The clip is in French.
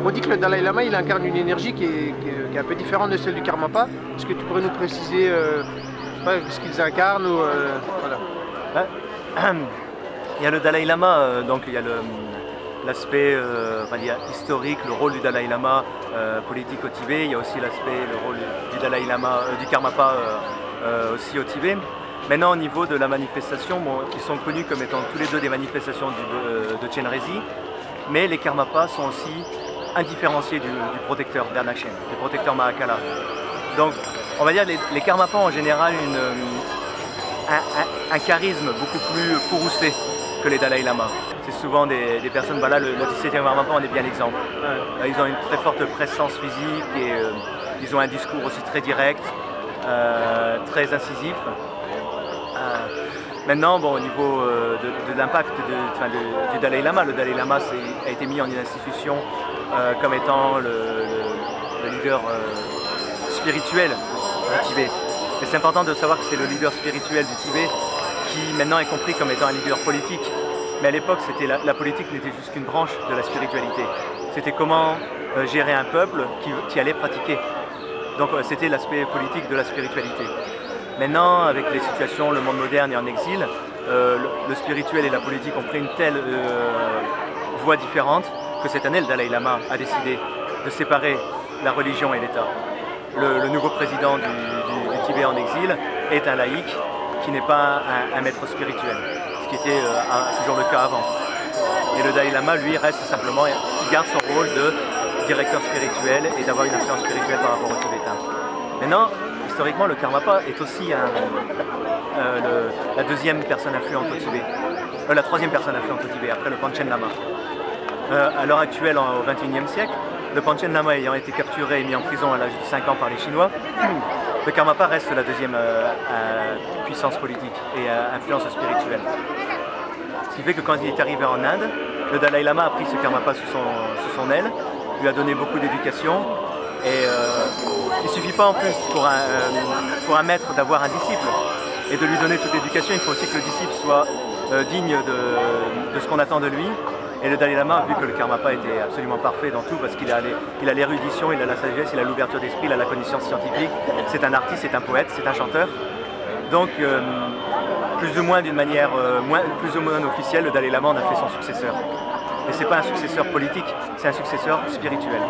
On dit que le Dalai Lama, il incarne une énergie qui est un peu différente de celle du Karmapa. Est-ce que tu pourrais nous préciser je sais pas, ce qu'ils incarnent ou, voilà. Il y a le Dalai Lama, donc il y a l'aspect historique, le rôle du Dalai Lama politique au Tibet. Il y a aussi l'aspect, le rôle du Dalai Lama, du Karmapa aussi au Tibet. Maintenant, au niveau de la manifestation, bon, ils sont connus comme étant tous les deux des manifestations de Chenrezi, mais les Karmapas sont aussi indifférenciés du protecteur Dharnakshen, du protecteur Mahakala. Donc, on va dire les Karmapas ont en général un charisme beaucoup plus courroucé que les Dalai Lama. C'est souvent des personnes, voilà, le 17e Karmapa en est bien l'exemple. Ils ont une très forte présence physique et ils ont un discours aussi très direct, très incisif. Maintenant, bon, au niveau de l'impact du Dalai Lama, le Dalai Lama a été mis en une institution comme étant le leader spirituel du Tibet. Et c'est important de savoir que c'est le leader spirituel du Tibet qui maintenant est compris comme étant un leader politique. Mais à l'époque, la politique n'était juste qu'une branche de la spiritualité. C'était comment gérer un peuple qui allait pratiquer. Donc c'était l'aspect politique de la spiritualité. Maintenant, avec les situations, le monde moderne et en exil, le spirituel et la politique ont pris une telle voie différente que cette année, le Dalai Lama a décidé de séparer la religion et l'État. Le nouveau président du Tibet en exil est un laïc qui n'est pas un maître spirituel, ce qui était toujours le cas avant. Et le Dalai Lama, lui, reste simplement, il garde son rôle de directeur spirituel et d'avoir une influence spirituelle par rapport aux Tibétains. Maintenant, historiquement, le Karmapa est aussi la deuxième personne influente au Tibet, la troisième personne influente au Tibet, après le Panchen Lama. À l'heure actuelle, au XXIe siècle, le Panchen Lama ayant été capturé et mis en prison à l'âge de 5 ans par les Chinois, le Karmapa reste la deuxième puissance politique et influence spirituelle. Ce qui fait que quand il est arrivé en Inde, le Dalai Lama a pris ce Karmapa sous son aile, lui a donné beaucoup d'éducation. Et il ne suffit pas en plus pour un maître d'avoir un disciple et de lui donner toute l'éducation, il faut aussi que le disciple soit digne de ce qu'on attend de lui. Et le Dalai Lama, vu que le Karmapa était absolument parfait dans tout, parce qu'il a l'érudition, il a la sagesse, il a l'ouverture d'esprit, il a la connaissance scientifique, c'est un artiste, c'est un poète, c'est un chanteur. Donc, plus ou moins d'une manière plus ou moins officielle, le Dalai Lama en a fait son successeur. Mais ce n'est pas un successeur politique, c'est un successeur spirituel.